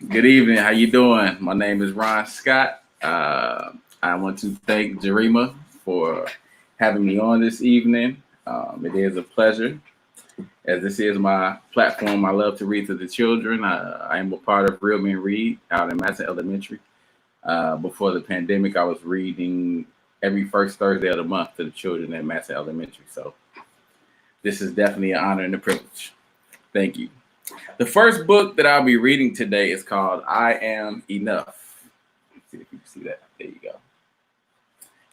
Good evening. How you doing? My name is Ron Scott. I want to thank Jarima for having me on this evening. It is a pleasure, as this is my platform. I love to read to the children. I am a part of Real Men Read out in Madison Elementary. Before the pandemic, I was reading every first Thursday of the month to the children at Madison Elementary. So this is definitely an honor and a privilege. Thank you. The first book that I'll be reading today is called I Am Enough. Let's see if you can see that. There you go.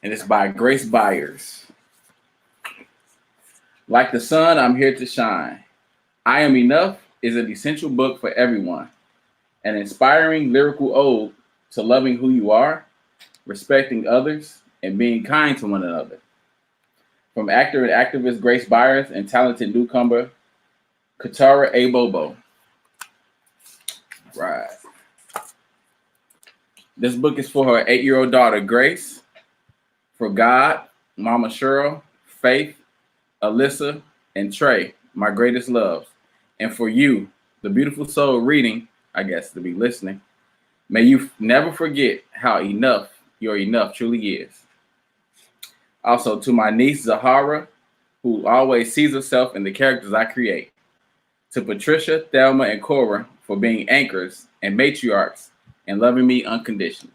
And it's by Grace Byers. Like the sun, I'm here to shine. I Am Enough is an essential book for everyone, an inspiring lyrical ode to loving who you are, respecting others, and being kind to one another. From actor and activist Grace Byers and talented newcomer Katara A. Bobo. Right. This book is for her 8-year-old daughter, Grace, for God, Mama Cheryl, Faith, Alyssa, and Trey, my greatest loves. And for you, the beautiful soul reading, I guess, to be listening, may you never forget how enough your enough truly is. Also, to my niece, Zahara, who always sees herself in the characters I create. To Patricia, Thelma, and Cora for being anchors and matriarchs and loving me unconditionally.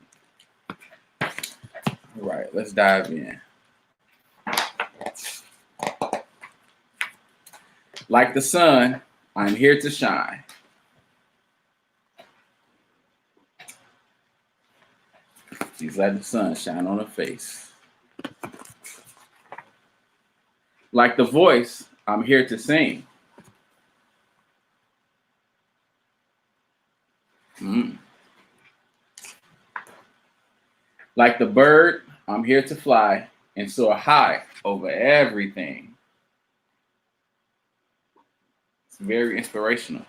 All right, let's dive in. Like the sun, I'm here to shine. She's like the sun, shine on her face. Like the voice, I'm here to sing. Mm. Like the bird, I'm here to fly and soar high over everything. It's very inspirational.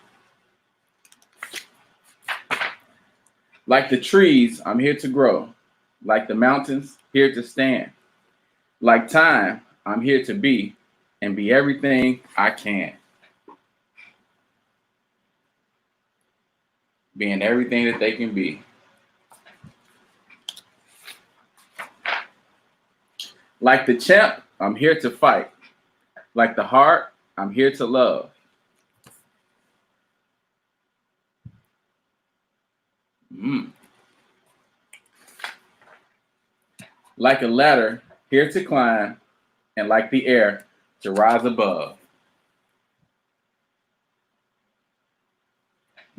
Like the trees, I'm here to grow. Like the mountains, here to stand. Like time, I'm here to be and be everything I can. Being everything that they can be. Like the champ, I'm here to fight. Like the heart, I'm here to love. Mm. Like a ladder, here to climb, and like the air, to rise above.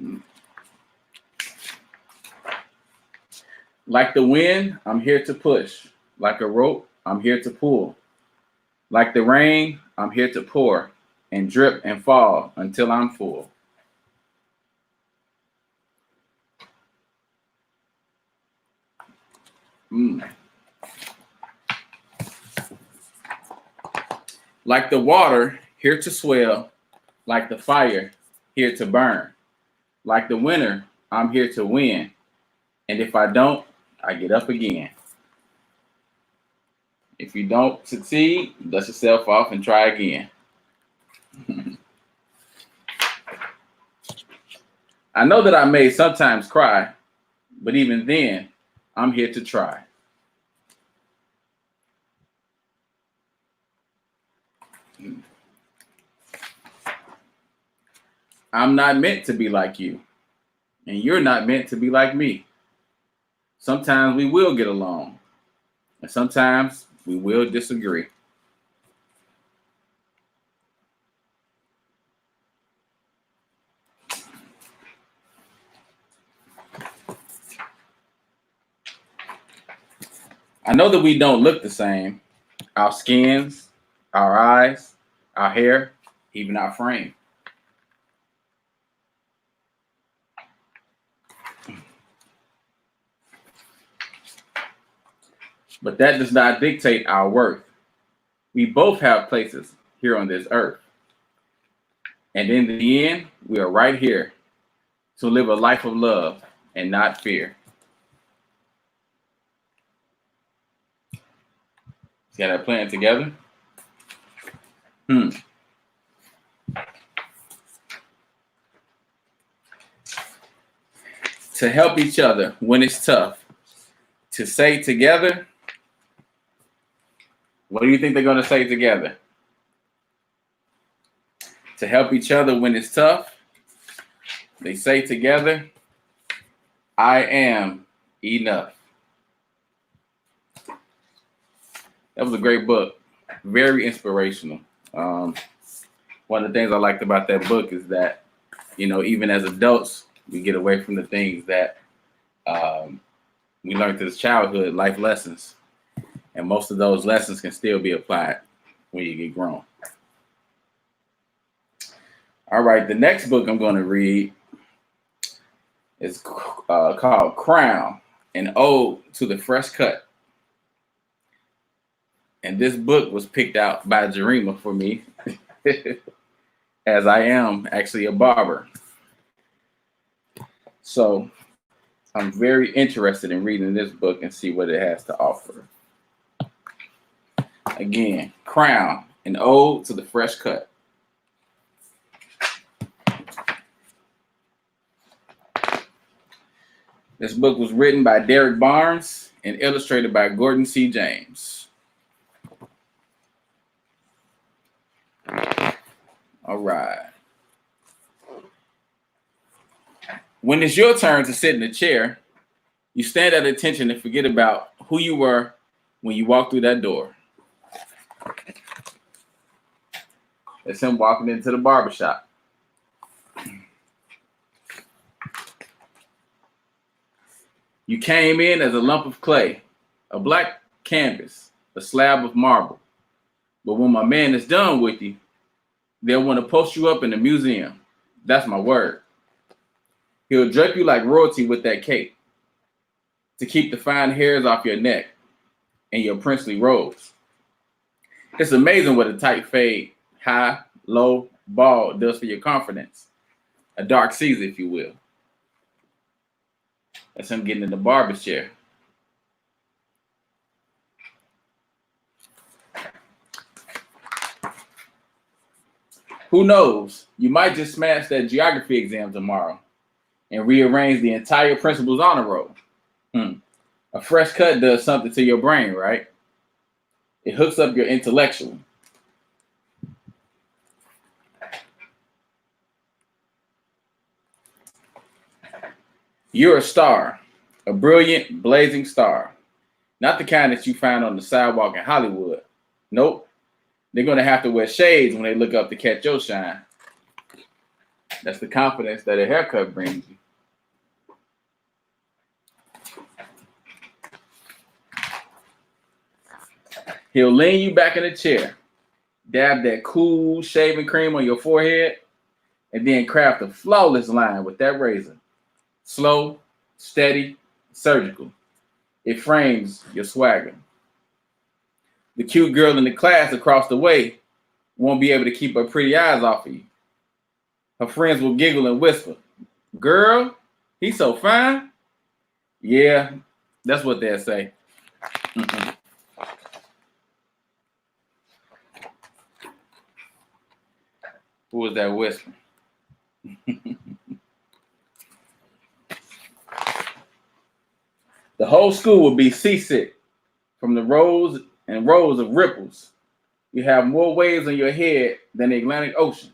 Mm. Like the wind, I'm here to push. Like a rope, I'm here to pull. Like the rain, I'm here to pour and drip and fall until I'm full. Mm. Like the water, here to swell. Like the fire, here to burn. Like the winner, I'm here to win. And if I don't, I get up again. If you don't succeed, dust yourself off and try again. I know that I may sometimes cry, but even then, I'm here to try. I'm not meant to be like you, and you're not meant to be like me. Sometimes we will get along, and sometimes we will disagree. I know that we don't look the same. Our skins, our eyes, our hair, even our frame. But that does not dictate our worth. We both have places here on this earth. And in the end, we are right here to live a life of love and not fear. See how that playing together? Hmm. To help each other when it's tough. To say together. What do you think they're going to say together? To help each other when it's tough. They say together, I am enough. That was a great book. Very inspirational. One of the things I liked about that book is that, even as adults, we get away from the things that we learned through childhood, life lessons. And most of those lessons can still be applied when you get grown. All right, the next book I'm going to read is called Crown, an Ode to the Fresh Cut. And this book was picked out by Jarima for me, as I am actually a barber. So I'm very interested in reading this book and see what it has to offer. Again, Crown, an Ode to the Fresh Cut. This book was written by Derek Barnes and illustrated by Gordon C. James. All right. When it's your turn to sit in a chair, you stand at attention and forget about who you were when you walked through that door. That's him walking into the barbershop. You came in as a lump of clay, a black canvas, a slab of marble. But when my man is done with you, they'll want to post you up in the museum. That's my word. He'll drape you like royalty with that cape to keep the fine hairs off your neck and your princely robes. It's amazing what a tight fade, high, low, bald does for your confidence. A dark season, if you will. That's him getting in the barber chair. Who knows? You might just smash that geography exam tomorrow and rearrange the entire principal's honor roll. A fresh cut does something to your brain, right? It hooks up your intellectual. You're a star, a brilliant, blazing star. Not the kind that you find on the sidewalk in Hollywood. Nope. They're going to have to wear shades when they look up to catch your shine. That's the confidence that a haircut brings you. He'll lean you back in a chair, dab that cool shaving cream on your forehead, and then craft a flawless line with that razor. Slow, steady, surgical. It frames your swagger. The cute girl in the class across the way won't be able to keep her pretty eyes off of you. Her friends will giggle and whisper, "Girl, he's so fine." Yeah, that's what they'll say. Who was that whispering? The whole school will be seasick from the rows and rows of ripples. You have more waves on your head than the Atlantic Ocean.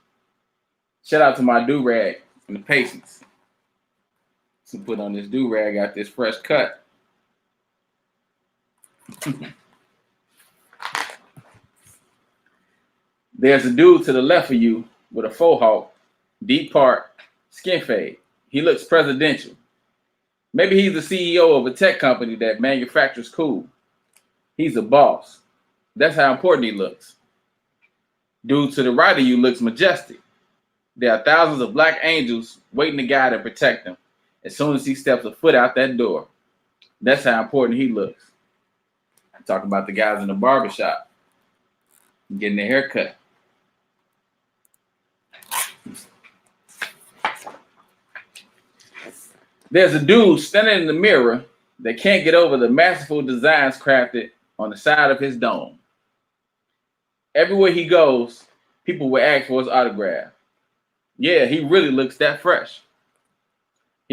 Shout out to my do-rag and the patience. To put on this do-rag, got this fresh cut. There's a dude to the left of you with a faux hawk, deep part, skin fade. He looks presidential. Maybe he's the CEO of a tech company that manufactures cool. He's a boss. That's how important he looks. Dude to the right of you looks majestic. There are thousands of black angels waiting to guide and protect him as soon as he steps a foot out that door. That's how important he looks. I'm talking about the guys in the barbershop getting their hair cut. There's a dude standing in the mirror that can't get over the masterful designs crafted on the side of his dome. Everywhere he goes, people will ask for his autograph. Yeah, he really looks that fresh.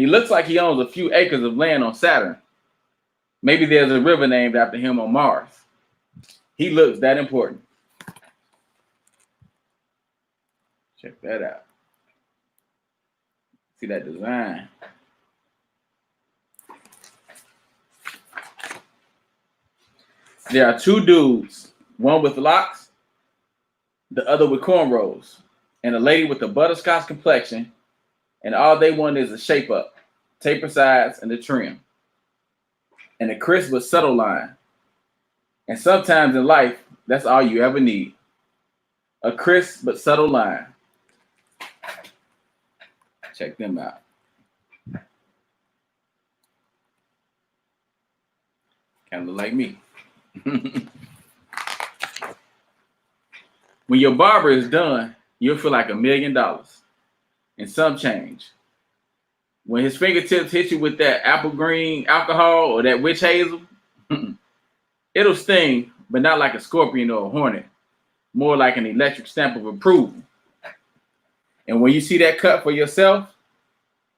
He looks like he owns a few acres of land on Saturn. Maybe there's a river named after him on Mars. He looks that important. Check that out. See that design. There are two dudes, one with locks, the other with cornrows, and a lady with a butterscotch complexion, and all they want is a shape up, taper sides, and a trim, and a crisp but subtle line. And sometimes in life, that's all you ever need. A crisp but subtle line. Check them out. Kind of look like me. When your barber is done, you'll feel like $1 million and some change. When his fingertips hit you with that apple green alcohol or that witch hazel, it'll sting, but not like a scorpion or a hornet, more like an electric stamp of approval. And when you see that cut for yourself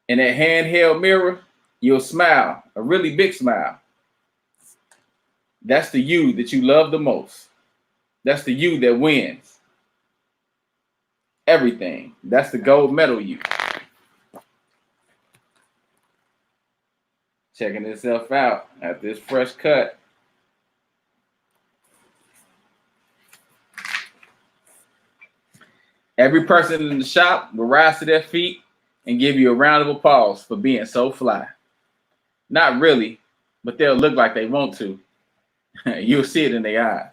in that handheld mirror, you'll smile, a really big smile. That's the you that you love the most. That's the you that wins everything. That's the gold medal you. Checking itself out at this fresh cut. Every person in the shop will rise to their feet and give you a round of applause for being so fly. Not really, but they'll look like they want to. You'll see it in their eyes.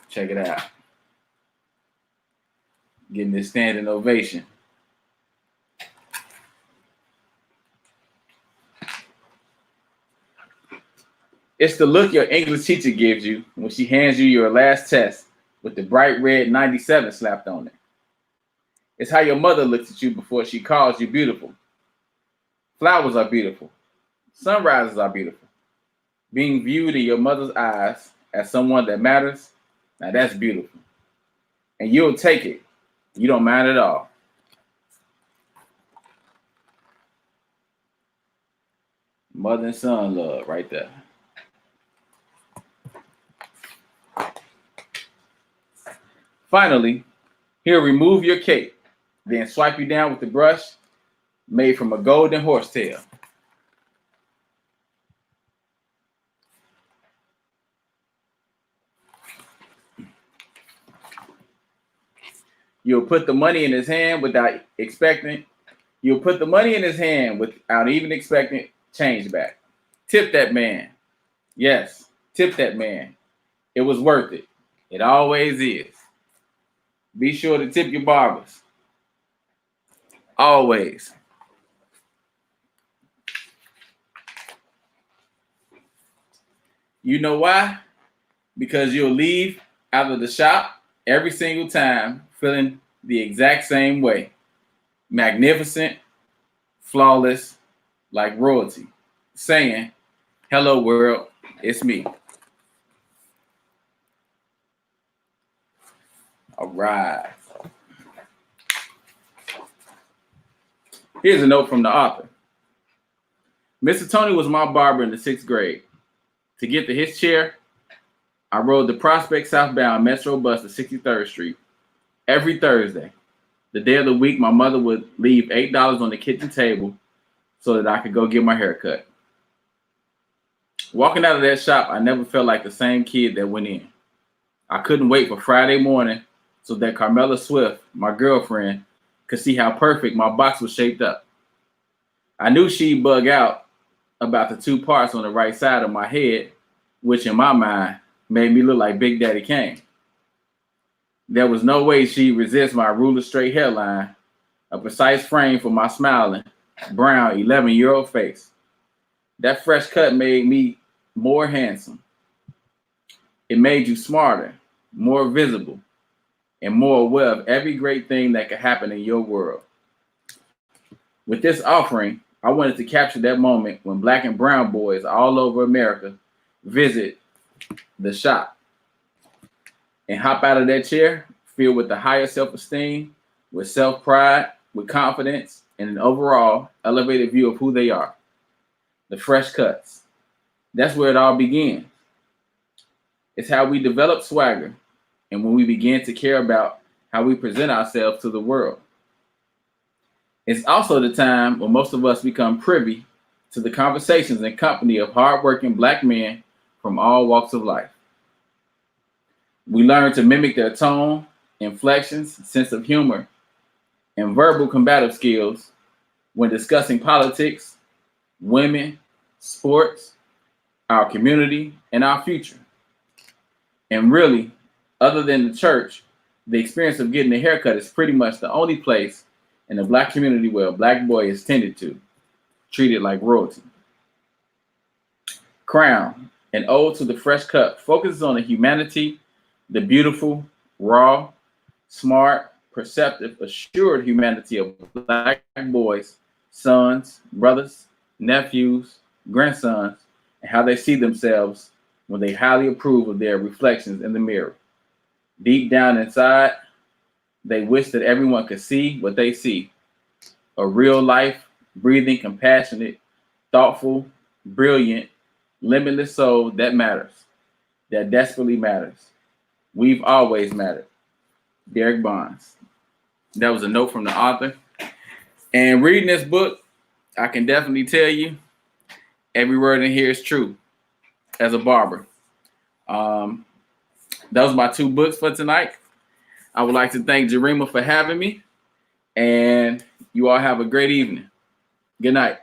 Check it out. Getting this standing ovation. It's the look your English teacher gives you when she hands you your last test with the bright red 97 slapped on it. It's how your mother looks at you before she calls you beautiful. Flowers are beautiful. Sunrises are beautiful. Being viewed in your mother's eyes as someone that matters, now that's beautiful. And you'll take it. You don't mind at all. Mother and son love right there. Finally, he'll remove your cape, then swipe you down with the brush made from a golden horsetail. You'll put the money in his hand without expecting. You'll put the money in his hand without even expecting change back. Tip that man. Yes, tip that man. It was worth it. It always is. Be sure to tip your barbers. Always. You know why? Because you'll leave out of the shop every single time feeling the exact same way. Magnificent, flawless, like royalty. Saying, hello world, it's me. All right. Here's a note from the author. Mr. Tony was my barber in the 6th grade. To get to his chair, I rode the Prospect southbound Metro bus to 63rd Street every Thursday. The day of the week, my mother would leave $8 on the kitchen table so that I could go get my hair cut. Walking out of that shop, I never felt like the same kid that went in. I couldn't wait for Friday morning so that Carmela Swift, my girlfriend, could see how perfect my box was shaped up. I knew she'd bug out about the 2 parts on the right side of my head, which in my mind made me look like Big Daddy Kane. There was no way she'd resist my ruler straight hairline, a precise frame for my smiling, brown 11-year-old face. That fresh cut made me more handsome. It made you smarter, more visible, and more aware of every great thing that could happen in your world. With this offering, I wanted to capture that moment when black and brown boys all over America visit the shop and hop out of that chair filled with the higher self-esteem, with self-pride, with confidence, and an overall elevated view of who they are. The fresh cuts. That's where it all begins. It's how we develop swagger and when we begin to care about how we present ourselves to the world. It's also the time when most of us become privy to the conversations and company of hardworking Black men from all walks of life. We learn to mimic their tone, inflections, sense of humor, and verbal combative skills when discussing politics, women, sports, our community, and our future. And really, other than the church, the experience of getting a haircut is pretty much the only place in the Black community where a Black boy is tended to, treated like royalty. Crown, an ode to the fresh cut, focuses on the humanity, the beautiful, raw, smart, perceptive, assured humanity of Black boys, sons, brothers, nephews, grandsons, and how they see themselves when they highly approve of their reflections in the mirror. Deep down inside, they wish that everyone could see what they see. A real life, breathing, compassionate, thoughtful, brilliant, limitless soul that matters, that desperately matters. We've always mattered. Derek Bonds. That was a note from the author. And reading this book, I can definitely tell you every word in here is true as a barber. Those are my two books for tonight. I would like to thank Jarima for having me. And you all have a great evening. Good night.